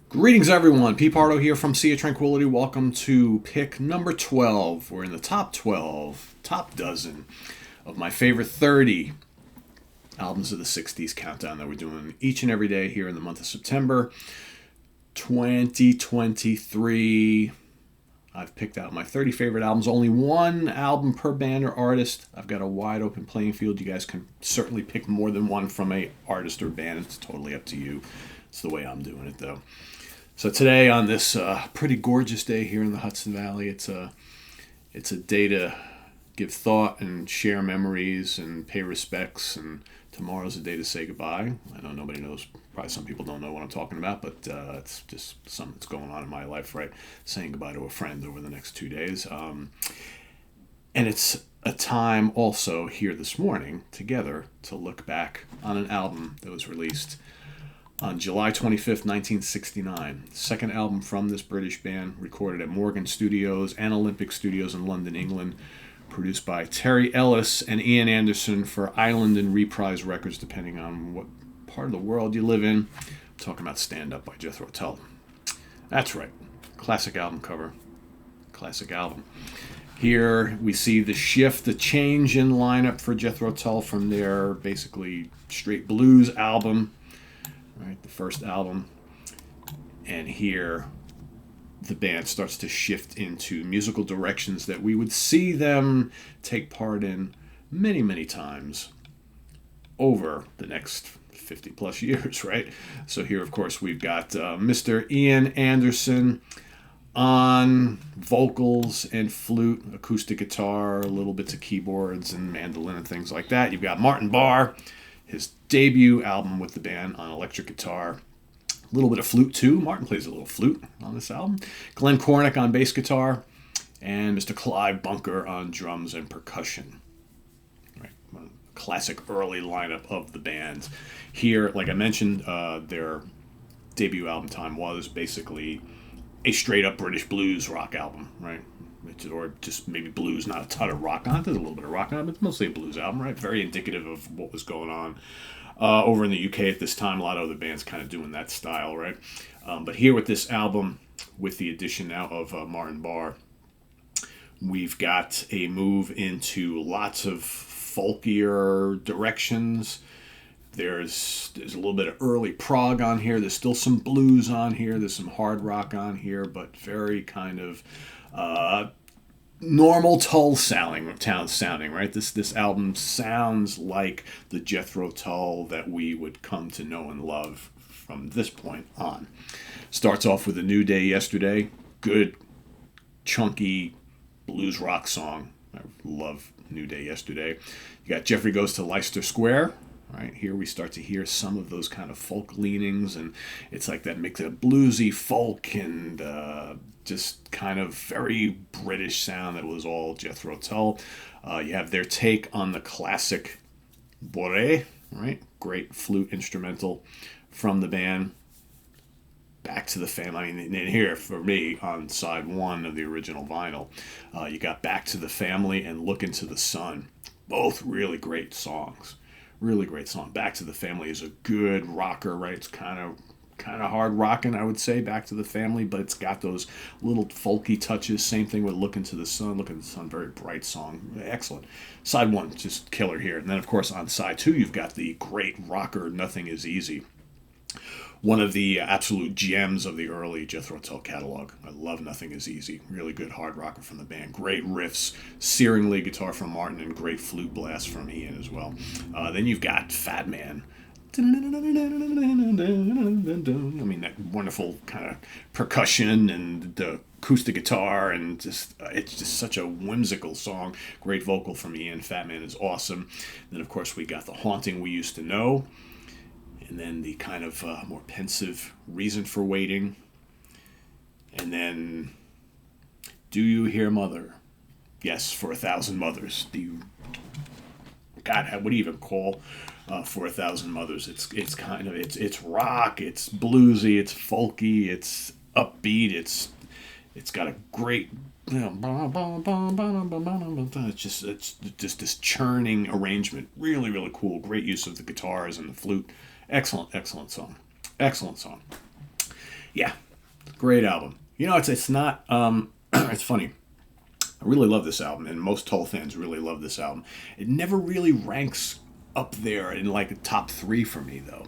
Greetings, everyone. Pete Pardo here from Sea of Tranquility. Welcome to pick number 12. We're in the top 12, top dozen of my favorite 30 albums of the 60s countdown that we're doing each and every day here in the month of September 2023. I've picked out my 30 favorite albums. Only one album per band or artist. I've got a wide open playing field. You guys can certainly pick more than one from a artist or band. It's totally up to you. It's the way I'm doing it, though. So today, on this pretty gorgeous day here in the Hudson Valley, it's a day to give thought and share memories and pay respects. And tomorrow's a day to say goodbye. I know nobody knows. Probably some people don't know what I'm talking about, but it's just something that's going on in my life, right? Saying goodbye to a friend over the next 2 days. And it's a time also here this morning together to look back on an album that was released on July 25th, 1969, second album from this British band, recorded at Morgan Studios and Olympic Studios in London, England, produced by Terry Ellis and Ian Anderson for Island and Reprise Records, depending on what part of the world you live in. I'm talking about Stand Up by Jethro Tull. That's right, classic album cover, classic album. Here we see the shift, the change in lineup for Jethro Tull from their basically straight blues album, right, the first album, and here the band starts to shift into musical directions that we would see them take part in many, many times over the next 50 plus years, right? So here, of course, we've got Mr. Ian Anderson on vocals and flute, acoustic guitar, little bits of keyboards and mandolin and things like that. You've got Martin Barre, his debut album with the band, on electric guitar. A little bit of flute, too. Martin plays a little flute on this album. Glenn Cornick on bass guitar. And Mr. Clive Bunker on drums and percussion. Right. Classic early lineup of the band. Here, like I mentioned, their debut album time was basically a straight-up British blues rock album, right? Or just maybe blues, not a ton of rock on it. There's a little bit of rock on it, but it's mostly a blues album, right? Very indicative of what was going on over in the UK at this time. A lot of other bands kind of doing that style, right? But here with this album, with the addition now of Martin Barre, we've got a move into lots of folkier directions. There's a little bit of early prog on here. There's still some blues on here. There's some hard rock on here, but very kind of normal Tull sounding, right? This album sounds like the Jethro Tull that we would come to know and love from this point on. Starts off with A New Day Yesterday. Good, chunky blues rock song. I love New Day Yesterday. You got Jeffrey Goes to Leicester Square. Right here we start to hear some of those kind of folk leanings, and it's like that mix of bluesy folk and just kind of very British sound that was all Jethro Tull. You have their take on the classic Boré, right? Great flute instrumental from the band. Back to the Family. I mean, and here for me on side one of the original vinyl, you got Back to the Family and Look into the Sun. Both really great songs. Really great song. Back to the Family is a good rocker, right? It's kind of hard rocking, I would say, Back to the Family, but it's got those little folky touches. Same thing with Look into the Sun. Look into the Sun, very bright song. Excellent. Side one, just killer here. And then, of course, on side two, you've got the great rocker, Nothing Is Easy. One of the absolute gems of the early Jethro Tull catalog. I love Nothing Is Easy. Really good hard rocker from the band. Great riffs, searing lead guitar from Martin, and great flute blast from Ian as well. Then you've got Fat Man. I mean, that wonderful kind of percussion and the acoustic guitar, and just it's just such a whimsical song. Great vocal from Ian. Fat Man is awesome. Then, of course, we got The Haunting We Used to Know. And then the kind of more pensive Reason for Waiting. And then Do You Hear Mother? Yes, For a Thousand Mothers. God, what do you even call For a Thousand Mothers? It's kind of, it's rock, it's bluesy, it's folky, it's upbeat, it's got a great, it's just this churning arrangement. Really, really cool. Great use of the guitars and the flute. Excellent song. Yeah, great album. You know, it's not. It's funny. I really love this album, and most Toll fans really love this album. It never really ranks up there in like the top three for me, though.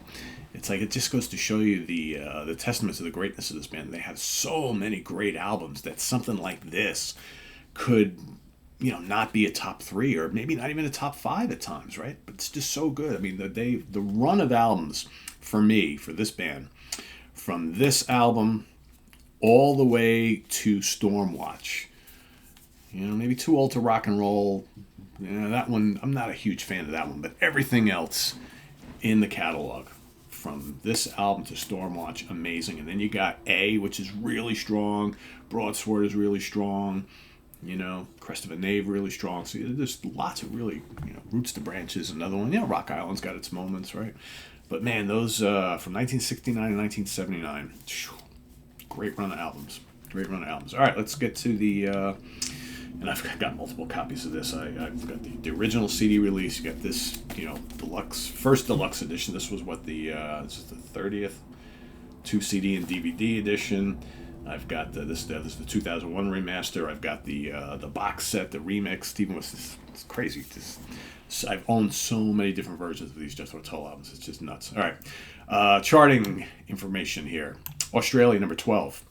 It's like it just goes to show you the testament to the greatness of this band. They have so many great albums that something like this could, not be a top three or maybe not even a top five at times, right? But it's just so good. I mean, the run of albums for me for this band, from this album all the way to Stormwatch. Maybe Too Old to Rock and Roll. That one, I'm not a huge fan of that one, but everything else in the catalog, from this album to Stormwatch, amazing. And then you got A, which is really strong. Broadsword is really strong. Crest of a Knave, really strong. So there's lots of really, Roots to Branches, another one. Rock Island's got its moments, right? But man, those from 1969 to 1979, great run of albums. Great run of albums. All right, let's get to the... and I've got multiple copies of this. I've got the original CD release. You got this, first deluxe edition. This was this is the 30th, 2 CD and DVD edition. I've got this is the 2001 remaster. I've got the box set, the remix. Even with this, it's crazy. I've owned so many different versions of these Jethro Tull albums. It's just nuts. All right, charting information here. Australia number 12,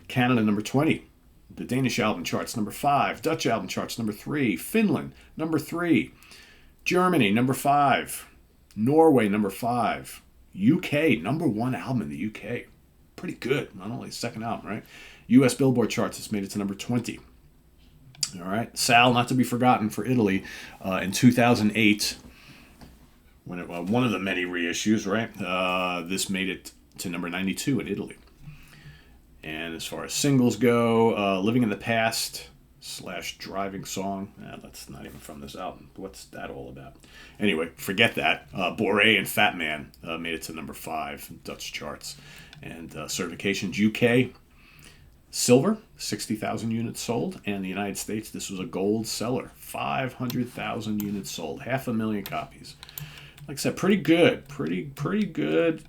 Canada number 20. The Danish album charts number 5. Dutch album charts number 3. Finland number 3. Germany number 5. Norway number 5. UK number 1 album in the UK. Pretty good. Not only the second album, right? US Billboard charts, it's made it to number 20. All right. Sal, not to be forgotten, for Italy in 2008, when one of the many reissues, right? This made it to number 92 in Italy. And as far as singles go, Living in the Past / Driving Song. That's not even from this album. What's that all about? Anyway, forget that. Boré and Fat Man made it to number 5 in Dutch charts. And certifications, UK, silver, 60,000 units sold. And the United States, this was a gold seller, 500,000 units sold, 500,000 copies. Like I said, pretty good, pretty good,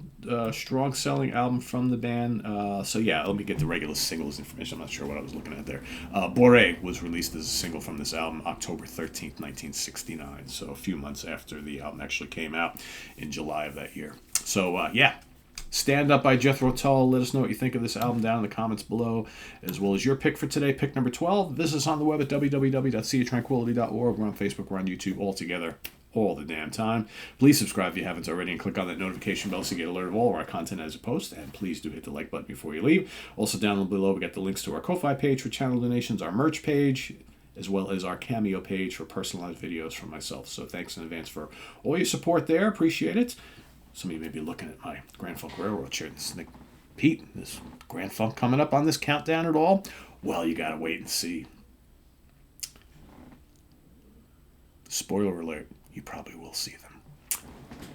strong selling album from the band. So yeah, let me get the regular singles information. I'm not sure what I was looking at there. Boré was released as a single from this album October 13th, 1969. So a few months after the album actually came out in July of that year. So yeah, Stand Up by Jethro Tull. Let us know what you think of this album down in the comments below, as well as your pick for today, pick number 12. Visit us on the web at www.seaoftranquility.org. We're on Facebook, we're on YouTube, all together, all the damn time. Please subscribe if you haven't already and click on that notification bell so you get alert of all of our content as it posts. And please do hit the like button before you leave. Also down below we got the links to our Ko-Fi page for channel donations, our merch page, as well as our Cameo page for personalized videos from myself. So thanks in advance for all your support there. Appreciate it. Some of you may be looking at my Grand Funk Railroad shirt and think, Pete, is Grand Funk coming up on this countdown at all? Well, you gotta wait and see. Spoiler alert, you probably will see them.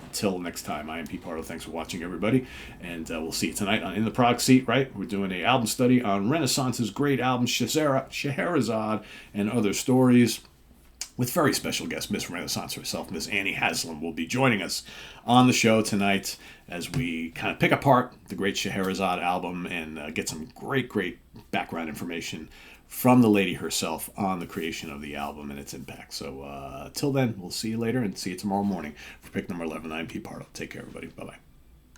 Until next time, I am Pete Pardo. Thanks for watching, everybody. And we'll see you tonight on In the Prague Seat, right? We're doing an album study on Renaissance's great album, Scheherazade and Other Stories, with very special guest, Miss Renaissance herself, Miss Annie Haslam, will be joining us on the show tonight as we kind of pick apart the great Scheherazade album and get some great background information from the lady herself on the creation of the album and its impact. So till then, we'll see you later and see you tomorrow morning for pick number 11. I'm Pete Pardo. Take care, everybody. Bye-bye.